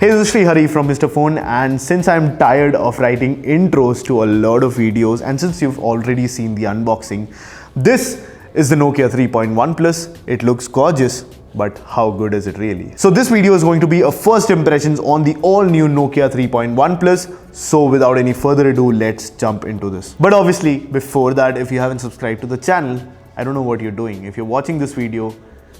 Hey, this is Sreehari from Mr. Phone, and since I'm tired of writing intros to a lot of videos and since you've already seen the unboxing, this is the Nokia 3.1 Plus. It looks gorgeous, but how good is it really? So this video is going to be a first impressions on the all new Nokia 3.1 Plus. So without any further ado, let's jump into this. But obviously before that, if you haven't subscribed to the channel, I don't know what you're doing. If you're watching this video,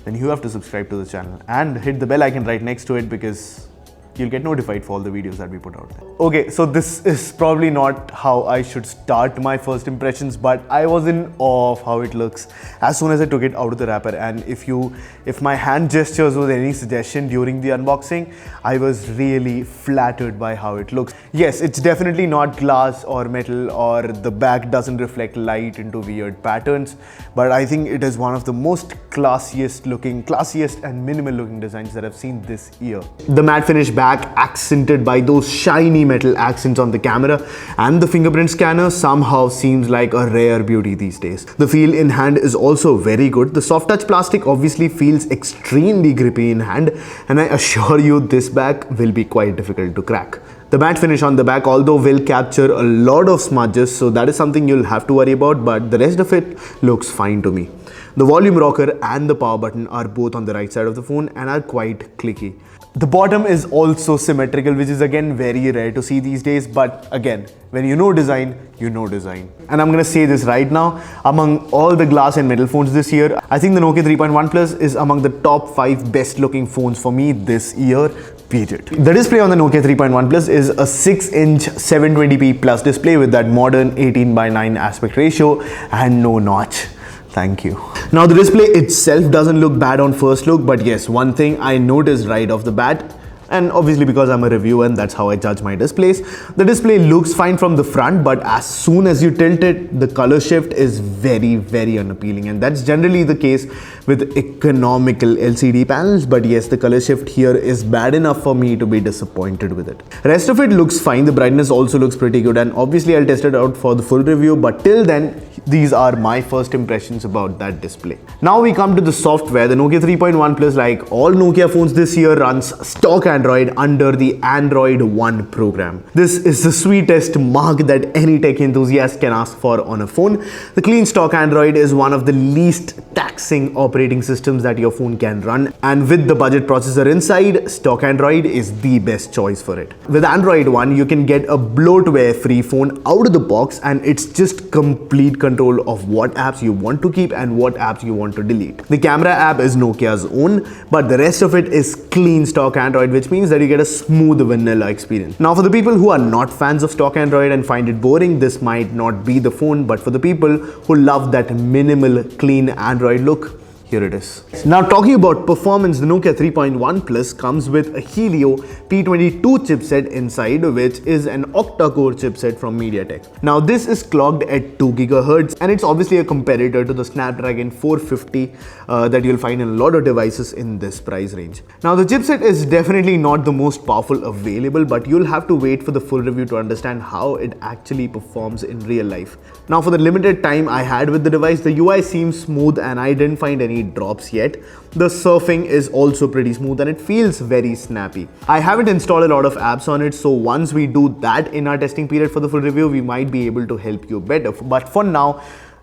then you have to subscribe to the channel and hit the bell icon right next to it, because you'll get notified for all the videos that we put out there. Okay, so this is probably not how I should start my first impressions, but I was in awe of how it looks as soon as I took it out of the wrapper. And if my hand gestures was any suggestion during the unboxing, I was really flattered by how it looks. Yes, it's definitely not glass or metal, or the back doesn't reflect light into weird patterns, but I think it is one of the most classiest and minimal looking designs that I've seen this year. The matte finish back accented by those shiny metal accents on the camera, and the fingerprint scanner somehow seems like a rare beauty these days. The feel in hand is also very good. The soft touch plastic obviously feels extremely grippy in hand, and I assure you this back will be quite difficult to crack. The matte finish on the back although will capture a lot of smudges, so that is something you'll have to worry about, but the rest of it looks fine to me. The volume rocker and the power button are both on the right side of the phone and are quite clicky. The bottom is also symmetrical, which is again very rare to see these days, but again, when you know design, you know design. And I'm gonna say this right now, among all the glass and metal phones this year, I think the Nokia 3.1 Plus is among the top 5 best looking phones for me this year. Period. The display on the Nokia 3.1 Plus is a 6-inch 720p plus display with that modern 18:9 aspect ratio and no notch. Thank you. Now the display itself doesn't look bad on first look, but yes, one thing I noticed right off the bat, and obviously because I'm a reviewer and that's how I judge my displays, the display looks fine from the front, but as soon as you tilt it, the color shift is very unappealing, and that's generally the case with economical LCD panels. But yes, the color shift here is bad enough for me to be disappointed with it. Rest of it looks fine. The brightness also looks pretty good, and obviously I'll test it out for the full review, but till then, these are my first impressions about that display. Now we come to the software. The Nokia 3.1 Plus, like all Nokia phones this year, runs stock Android under the Android One program. This is the sweetest mark that any tech enthusiast can ask for on a phone. The clean stock Android is one of the least taxing operating systems that your phone can run, and with the budget processor inside, stock Android is the best choice for it. With Android One, you can get a bloatware free phone out of the box, and it's just complete control of what apps you want to keep and what apps you want to delete. The camera app is Nokia's own, but the rest of it is clean stock Android, which means that you get a smooth vanilla experience. Now for the people who are not fans of stock Android and find it boring, this might not be the phone, but for the people who love that minimal clean Android look, here it is. Now talking about performance, the Nokia 3.1 Plus comes with a Helio P22 chipset inside, which is an octa-core chipset from MediaTek. Now this is clocked at 2 GHz, and it's obviously a competitor to the Snapdragon 450 that you'll find in a lot of devices in this price range. Now the chipset is definitely not the most powerful available, but you'll have to wait for the full review to understand how it actually performs in real life. Now for the limited time I had with the device, the UI seems smooth and I didn't find any drops yet. The surfing is also pretty smooth and it feels very snappy. I haven't installed a lot of apps on it, so once we do that in our testing period for the full review, we might be able to help you better. But for now,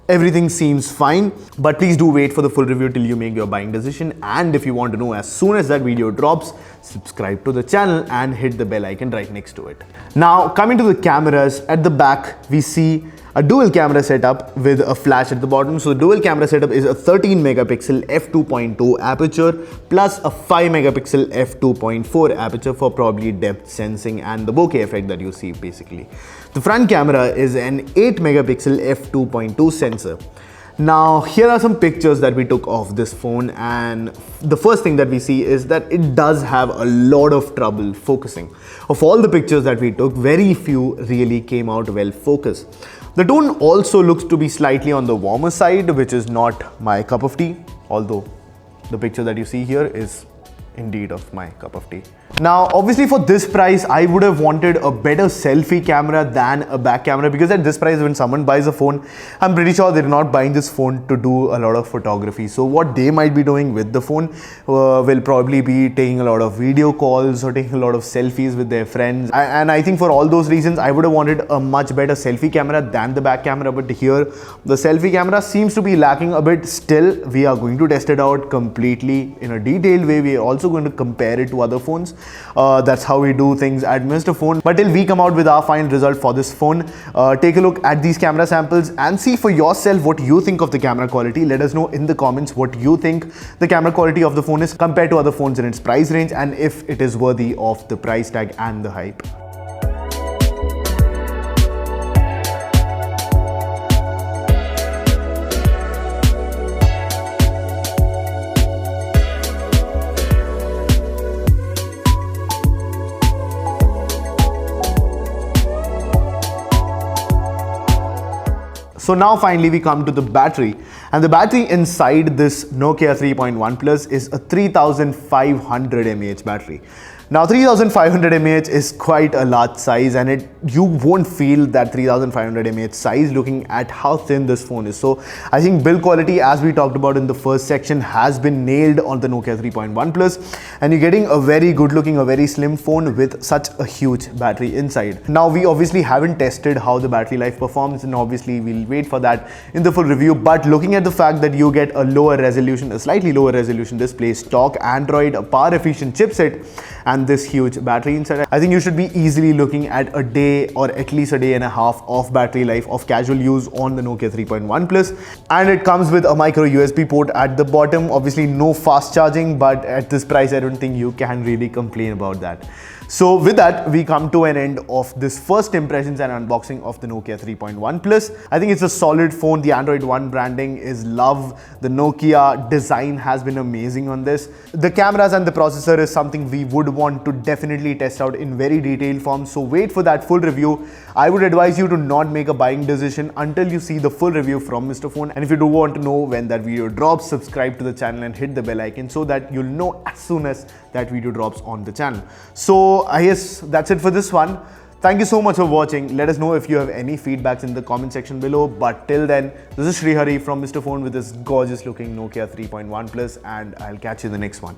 everything seems fine, but please do wait for the full review till you make your buying decision. And if you want to know as soon as that video drops, subscribe to the channel and hit the bell icon right next to it. Now coming to the cameras, at the back we see a dual camera setup with a flash at the bottom. So dual camera setup is a 13 megapixel f2.2 aperture plus a 5 megapixel f2.4 aperture for probably depth sensing and the bokeh effect that you see basically. The front camera is an 8 megapixel f2.2 sensor. Now here are some pictures that we took of this phone, and the first thing that we see is that it does have a lot of trouble focusing. Of all the pictures that we took, very few really came out well focused. The tone also looks to be slightly on the warmer side, which is not my cup of tea, although the picture that you see here is indeed of my cup of tea. Now obviously for this price I would have wanted a better selfie camera than a back camera, because at this price when someone buys a phone, I'm pretty sure they're not buying this phone to do a lot of photography. So what they might be doing with the phone will probably be taking a lot of video calls or taking a lot of selfies with their friends, and I think for all those reasons I would have wanted a much better selfie camera than the back camera. But here the selfie camera seems to be lacking a bit. Still, we are going to test it out completely in a detailed way. We are also going to compare it to other phones. That's how we do things at Mr. Phone. But till we come out with our final result for this phone, take a look at these camera samples and see for yourself what you think of the camera quality. Let us know in the comments what you think the camera quality of the phone is compared to other phones in its price range, and if it is worthy of the price tag and the hype. So now finally we come to the battery, and the battery inside this Nokia 3.1 Plus is a 3500 mAh battery. Now 3500 mAh is quite a large size, and you won't feel that 3500 mAh size looking at how thin this phone is. So I think build quality, as we talked about in the first section, has been nailed on the Nokia 3.1 Plus, and you're getting a very good looking, a very slim phone with such a huge battery inside. Now we obviously haven't tested how the battery life performs, and obviously we'll wait for that in the full review. But looking at the fact that you get a lower resolution, a slightly lower resolution display, stock Android, a power efficient chipset, and this huge battery inside, I think you should be easily looking at a day or at least a day and a half of battery life of casual use on the Nokia 3.1 Plus. And it comes with a micro USB port at the bottom. Obviously no fast charging, but at this price I don't think you can really complain about that. So with that, we come to an end of this first impressions and unboxing of the Nokia 3.1 Plus. I think it's a solid phone. The Android One branding is love. The Nokia design has been amazing on this. The cameras and the processor is something we would want to definitely test out in very detailed form. So wait for that full review. I would advise you to not make a buying decision until you see the full review from Mr. Phone. And if you do want to know when that video drops, subscribe to the channel and hit the bell icon so that you'll know as soon as that video drops on the channel. So I guess that's it for this one. Thank you so much for watching. Let us know if you have any feedbacks in the comment section below. But till then, this is Sreehari from Mr. Phone with this gorgeous looking Nokia 3.1 Plus, and I'll catch you in the next one.